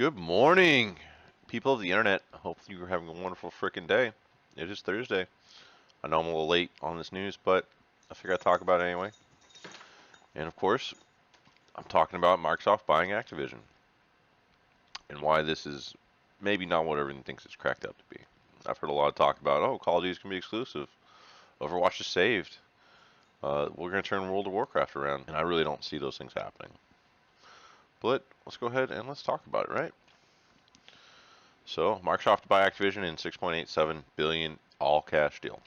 Good morning, people of the internet. Hopefully you're having a wonderful freaking day. It is Thursday. I know I'm a little late on this news, but I figured I'd talk about it anyway. And of course, I'm talking about Microsoft buying Activision and why this is maybe not what everyone thinks it's cracked up to be. I've heard a lot of talk about, oh, Call of Duty can be exclusive. Overwatch is saved. We're going to turn World of Warcraft around, and I really don't see those things happening. But let's go ahead and let's talk about it, right? So, Microsoft to buy Activision in 6.87 billion all cash deal.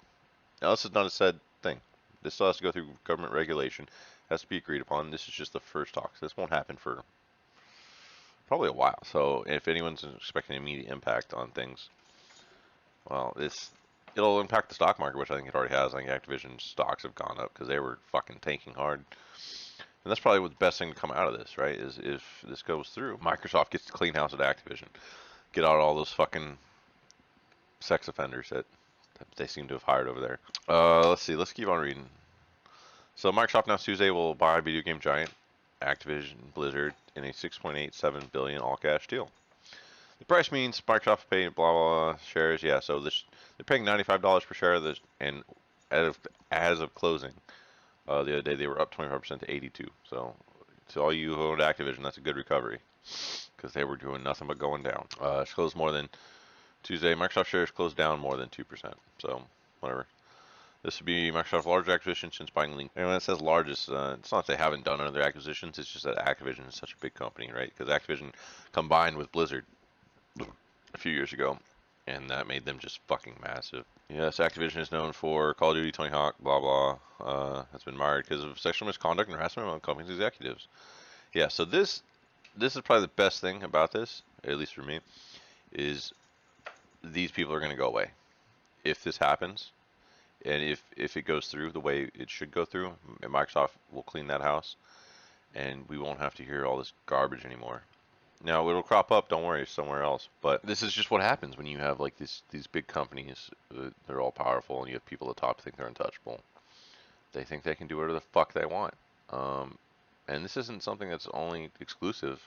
Now, this is not a said thing. This still has to go through government regulation. Has to be agreed upon. This is just the first talks. This won't happen for probably a while. So, if anyone's expecting immediate impact on things, well, it'll impact the stock market, which I think it already has. I think Activision stocks have gone up because they were fucking tanking hard. And that's probably the best thing to come out of this, right? Is if this goes through, Microsoft gets to clean house at Activision, get out all those fucking sex offenders that they seem to have hired over there. Let's see. Let's keep on reading. So Microsoft announced Tuesday will buy video game giant Activision Blizzard in a 6.87 billion all-cash deal. The price means Microsoft paying blah blah shares. Yeah, so they're paying $95 per share. And as of closing the other day, they were up 25% to 82. So to all you who owned Activision, that's a good recovery because they were doing nothing but going down. It's closed more than Tuesday. Microsoft shares closed down more than 2%. So whatever. This would be Microsoft's largest acquisition since buying Link. And when it says largest, it's not that they haven't done other acquisitions. It's just that Activision is such a big company, right? Because Activision combined with Blizzard a few years ago, and that made them just fucking massive. Yes, Activision is known for Call of Duty, Tony Hawk, blah blah. Has been mired because of sexual misconduct and harassment among company's executives. Yeah, so this is probably the best thing about this, at least for me, is these people are going to go away if this happens. And if it goes through the way it should go through, Microsoft will clean that house, and we won't have to hear all this garbage anymore. Now it'll crop up, don't worry, somewhere else. But this is just what happens when you have like these big companies. They're all powerful, and you have people at the top think they're untouchable. They think they can do whatever the fuck they want. And this isn't something that's only exclusive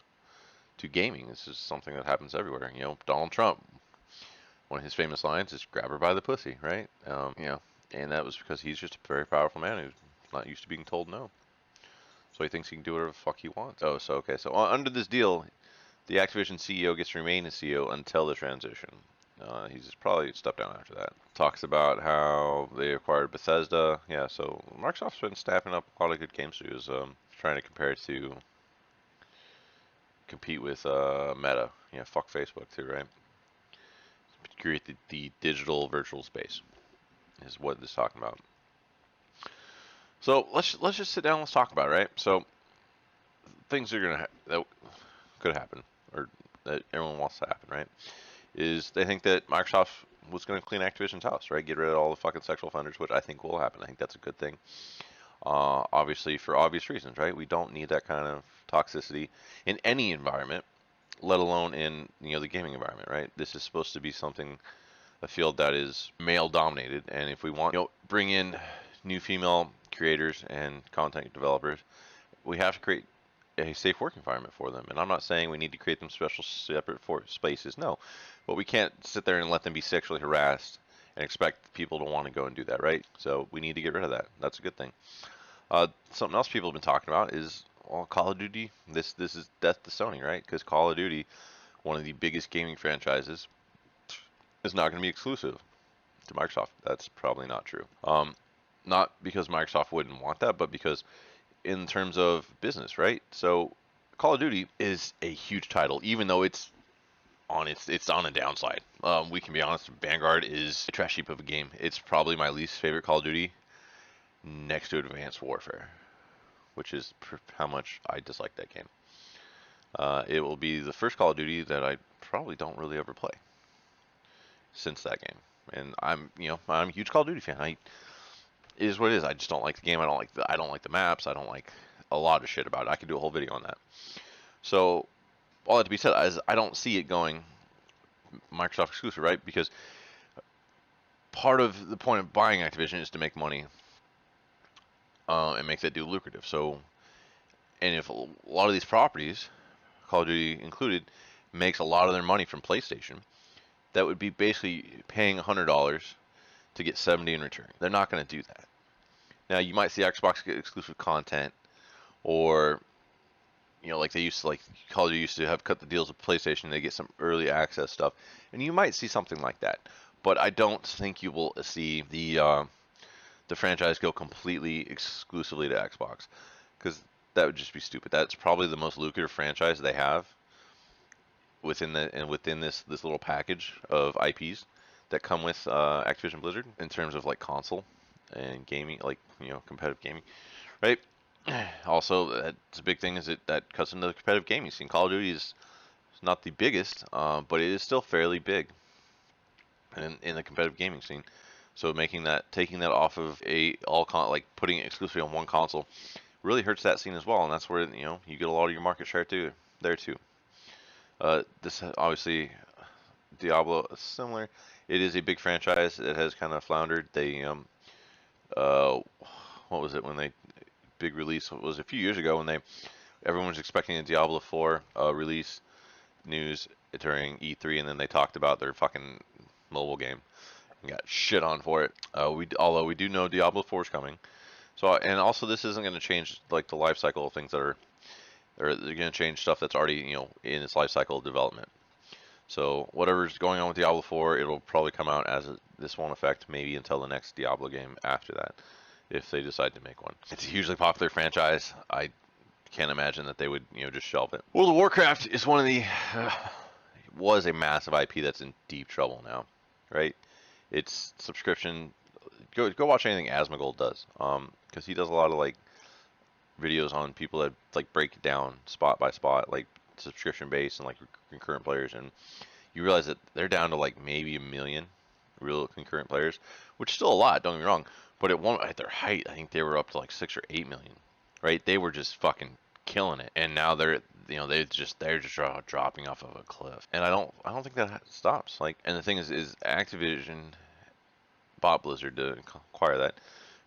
to gaming. This is something that happens everywhere. Donald Trump, one of his famous lines is "grab her by the pussy," right? And that was because he's just a very powerful man who's not used to being told no. So he thinks he can do whatever the fuck he wants. Oh, so okay. So under this deal, the Activision CEO gets to remain the CEO until the transition. He's probably stepped down after that. Talks about how they acquired Bethesda. Yeah, so Microsoft's been staffing up a lot of good game studios, trying to compete with Meta. Yeah, fuck Facebook too, right? Create the digital virtual space is what this is talking about. So let's just sit down. Let's talk about it, right? So things are that could happen, or that everyone wants to happen, right? Is they think that Microsoft was going to clean Activision's house, right? Get rid of all the fucking sexual offenders, which I think will happen. I think that's a good thing. Obviously, for obvious reasons, right? We don't need that kind of toxicity in any environment, let alone in the gaming environment, right? This is supposed to be a field that is male dominated, and if we want bring in new female creators and content developers, we have to create a safe work environment for them. And I'm not saying we need to create them special separate spaces, no, but we can't sit there and let them be sexually harassed and expect people to want to go and do that, right? So we need to get rid of that. That's a good thing. Something else people have been talking about is Call of Duty. This is death to Sony, right? Because Call of Duty, one of the biggest gaming franchises, is not going to be exclusive to Microsoft. That's probably not true. Not because Microsoft wouldn't want that, but because in terms of business, right? So Call of Duty is a huge title, even though it's on a downside. We can be honest. Vanguard is a trash heap of a game. It's probably my least favorite Call of Duty, next to Advanced Warfare, which is how much I dislike that game. It will be the first Call of Duty that I probably don't really ever play since that game. And I'm a huge Call of Duty fan. It is what it is. I just don't like the game. I don't like the maps. I don't like a lot of shit about it. I could do a whole video on that. So all that to be said, I don't see it going Microsoft exclusive, right? Because part of the point of buying Activision is to make money and make that deal lucrative. So, and if a lot of these properties, Call of Duty included, makes a lot of their money from PlayStation, that would be basically paying $100 to get 70 in return. They're not going to do that. Now you might see Xbox get exclusive content, or like they used to, like Call of Duty used to have cut the deals with PlayStation. They get some early access stuff, and you might see something like that. But I don't think you will see the franchise go completely exclusively to Xbox, because that would just be stupid. That's probably the most lucrative franchise they have within this little package of IPs that come with Activision Blizzard in terms of like console and gaming, like competitive gaming, right? Also, that's a big thing is that cuts into the competitive gaming scene. Call of Duty is not the biggest, but it is still fairly big in the competitive gaming scene. So taking that off of like putting it exclusively on one console, really hurts that scene as well, and that's where you get a lot of your market share too there too. This obviously Diablo is similar. It is a big franchise. It has kind of floundered. They uh, what was it when they big release? It was a few years ago when everyone was expecting a Diablo 4 release news during E3, and then they talked about their fucking mobile game and got shit on for it. Although we do know Diablo 4 is coming. So and also this isn't going to change like the life cycle of things they're going to change stuff that's already in its life cycle of development. So whatever's going on with Diablo 4, it'll probably come out this won't affect maybe until the next Diablo game after that, if they decide to make one. It's a hugely popular franchise. I can't imagine that they would just shelve it. World of Warcraft is one of the was a massive IP that's in deep trouble now, right? Its subscription. Go watch anything Asmongold does, because he does a lot of like videos on people that like break it down spot by spot, like subscription based and like concurrent players, and you realize that they're down to like maybe 1 million real concurrent players, which is still a lot, don't get me wrong, but at their height I think they were up to like 6 or 8 million, right? They were just fucking killing it, and now they're just dropping off of a cliff, and I don't think that stops. Like, and the thing is Activision bought Blizzard to acquire that.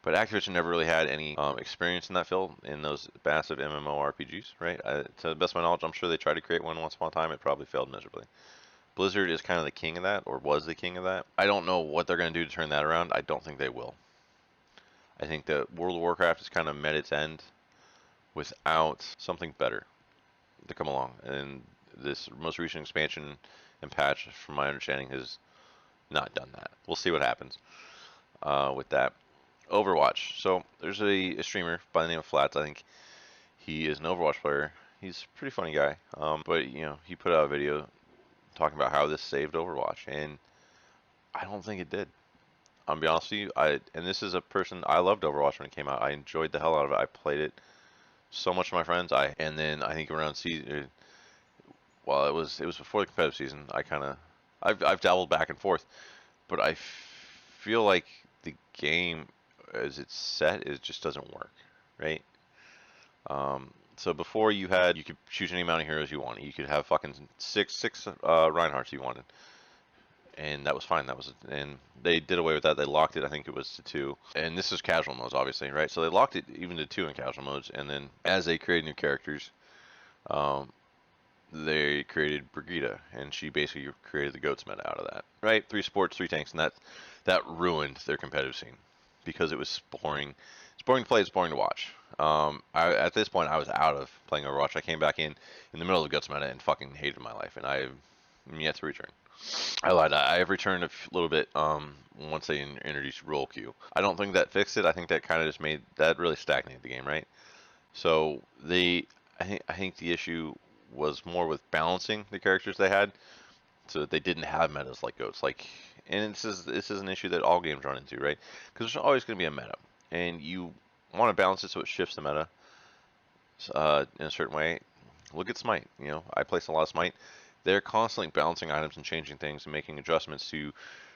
But Activision never really had any experience in that field, in those massive MMORPGs, right? To the best of my knowledge, I'm sure they tried to create one once upon a time. It probably failed miserably. Blizzard is kind of the king of that, or was the king of that. I don't know what they're going to do to turn that around. I don't think they will. I think that World of Warcraft has kind of met its end without something better to come along. And this most recent expansion and patch, from my understanding, has not done that. We'll see what happens with that. Overwatch. So there's a streamer by the name of Flats. I think he is an Overwatch player. He's a pretty funny guy. But he put out a video talking about how this saved Overwatch, and I don't think it did. I'll be honest with you. And this is a person, I loved Overwatch when it came out. I enjoyed the hell out of it. I played it so much with my friends. And then I think around season, well, it was before the competitive season. I've dabbled back and forth, but I feel like the game as it's set, it just doesn't work, right? So before you could choose any amount of heroes you wanted. You could have fucking six Reinhardts you wanted, and that was fine. And they did away with that. They locked it. I think it was to 2. And this is casual modes, obviously, right? So they locked it even to 2 in casual modes. And then as they created new characters, they created Brigitte, and she basically created the goats meta out of that, right? 3 supports, 3 tanks, and that ruined their competitive scene because it was boring. It's boring to play. It's boring to watch. At this point, I was out of playing Overwatch. I came back in the middle of the guts meta and fucking hated my life, and I'm yet to return. I lied. I have returned a little bit once they introduced role queue. I don't think that fixed it. I think that kind of just made that really stagnated the game, right? So I think the issue was more with balancing the characters they had, so that they didn't have metas like goats. And this is an issue that all games run into, right? Because there's always going to be a meta, and you want to balance it so it shifts the meta in a certain way. Look at Smite. I place a lot of Smite. They're constantly balancing items and changing things and making adjustments to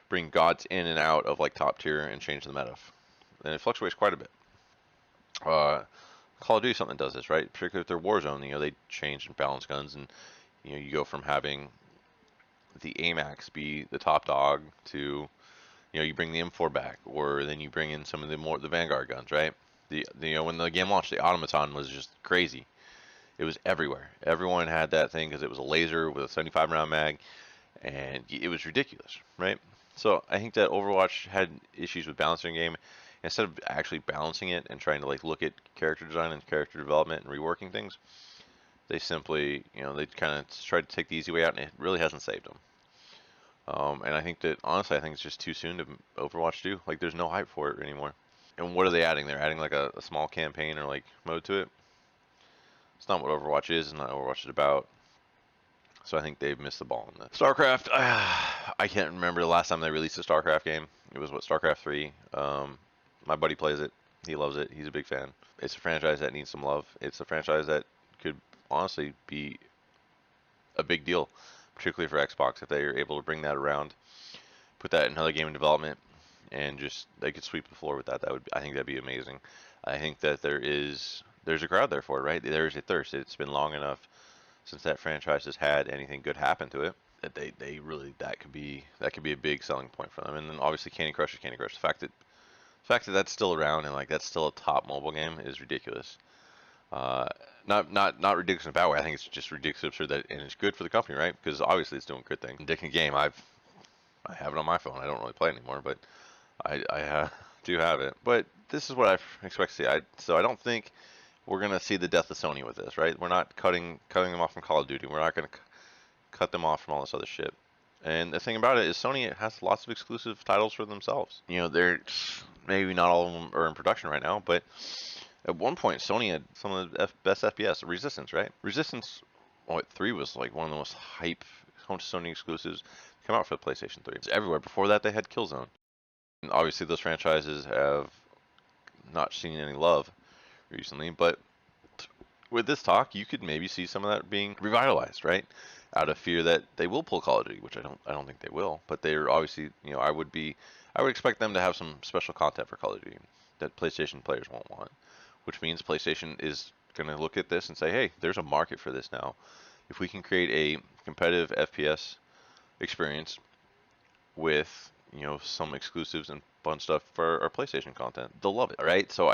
bring gods in and out of like top tier and change the meta. And it fluctuates quite a bit. Call of Duty something does this, right? Particularly with their Warzone, they change and balance guns, and you go from having the AMAX be the top dog to you bring the M4 back, or then you bring in some of the Vanguard guns, right? When the game launched, the Automaton was just crazy. It was everywhere. Everyone had that thing because it was a laser with a 75 round mag, and it was ridiculous, right? So I think that Overwatch had issues with balancing the game. Instead of actually balancing it and trying to like look at character design and character development and reworking things, they simply, they kind of tried to take the easy way out, and it really hasn't saved them. And I think that honestly, I think it's just too soon to Overwatch 2. Like, there's no hype for it anymore. And what are they adding? They're adding like a small campaign or like mode to it. It's not what Overwatch is. It's not what Overwatch is about. So I think they've missed the ball on that. StarCraft, I can't remember the last time they released a StarCraft game. It was what, StarCraft 3. My buddy plays it. He loves it. He's a big fan. It's a franchise that needs some love. It's a franchise that could honestly be a big deal, particularly for Xbox if they are able to bring that around, put that in another game in development, and just they could sweep the floor with that. I think that'd be amazing. I think that there's a crowd there for it, right? There's a thirst. It's been long enough since that franchise has had anything good happen to it that they really that could be a big selling point for them. And then obviously Candy Crush is Candy Crush. The fact that that's still around and like that's still a top mobile game is ridiculous. Uh, not ridiculous in a bad way. I think it's just ridiculous absurd that and it's good for the company, right? Because obviously it's doing good things. Dick and Game, I have it on my phone. I don't really play it anymore, but I do have it. But this is what I expect to see. So I don't think we're gonna see the death of Sony with this, right? We're not cutting them off from Call of Duty. We're not gonna cut them off from all this other shit. And the thing about it is Sony has lots of exclusive titles for themselves. They're maybe not all of them are in production right now, but at one point Sony had some of the best FPS. Resistance, right? Resistance, 3 was like one of the most hype Sony exclusives come out for the PlayStation 3. It's everywhere. Before that, they had Killzone. And obviously, those franchises have not seen any love recently, but with this talk, you could maybe see some of that being revitalized, right? Out of fear that they will pull Call of Duty, which I don't think they will, but they're obviously, I would expect them to have some special content for Call of Duty that PlayStation players won't want, which means PlayStation is going to look at this and say, hey, there's a market for this now. If we can create a competitive FPS experience with, some exclusives and fun stuff for our PlayStation content, they'll love it, right? So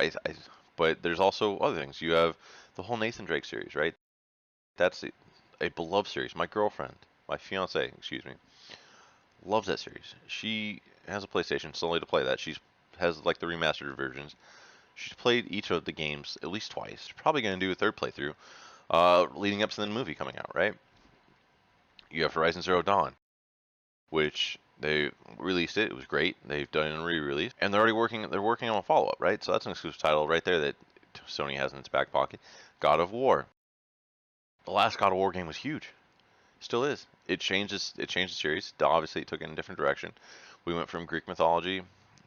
but there's also other things. You have the whole Nathan Drake series, right? That's a beloved series. My fiance, excuse me, loves that series. She has a PlayStation solely to play that. She has like the remastered versions. She's played each of the games at least twice. She's probably going to do a third playthrough, leading up to the movie coming out, right? You have Horizon Zero Dawn, which they released it. It was great. They've done a re-release, and they're already working. They're working on a follow-up, right? So that's an exclusive title right there that Sony has in its back pocket. God of War. The last God of War game was huge. Still is. It changes. It changed the series. Obviously, it took it in a different direction. We went from Greek mythology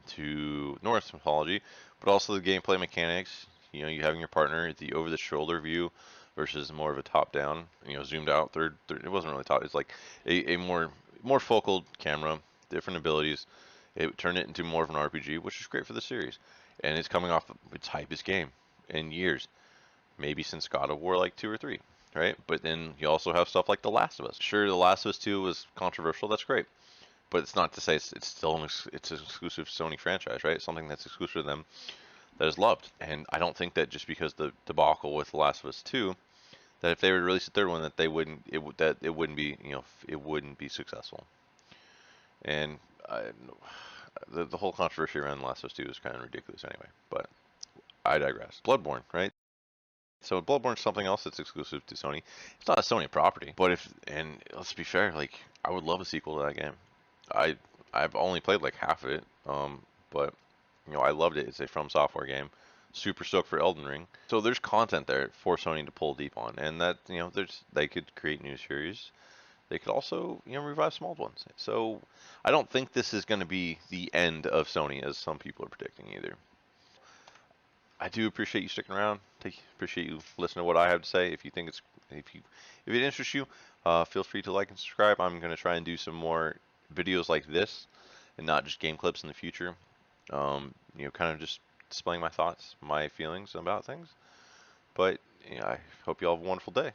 to Norse mythology, but also the gameplay mechanics. You having your partner, the over-the-shoulder view versus more of a top-down. Zoomed out. Third. It wasn't really top. It's like a more focal camera, different abilities. It turned it into more of an RPG, which is great for the series. And it's coming off its hypest game in years, maybe since God of War like 2 or 3, right? But then you also have stuff like The Last of Us. Sure, The Last of Us 2 was controversial. That's great, but it's not to say it's still it's an exclusive Sony franchise, right? Something that's exclusive to them that is loved. And I don't think that just because the debacle with The Last of Us 2, that if they were to release a third one, that they wouldn't that it wouldn't be it wouldn't be successful. And the whole controversy around The Last of Us 2 is kind of ridiculous anyway. But I digress. Bloodborne, right? So Bloodborne's something else that's exclusive to Sony. It's not a Sony property, but and let's be fair, like I would love a sequel to that game. I I've only played like half of it, but I loved it. It's a From Software game. Super stoked for Elden Ring. So there's content there for Sony to pull deep on, and that they could create new series. They could also revive some old ones. So I don't think this is going to be the end of Sony as some people are predicting either. I do appreciate you sticking around. Appreciate you listening to what I have to say. If you think if it interests you, feel free to like and subscribe. I'm gonna try and do some more videos like this, and not just game clips in the future. Kind of just displaying my thoughts, my feelings about things. But I hope you all have a wonderful day.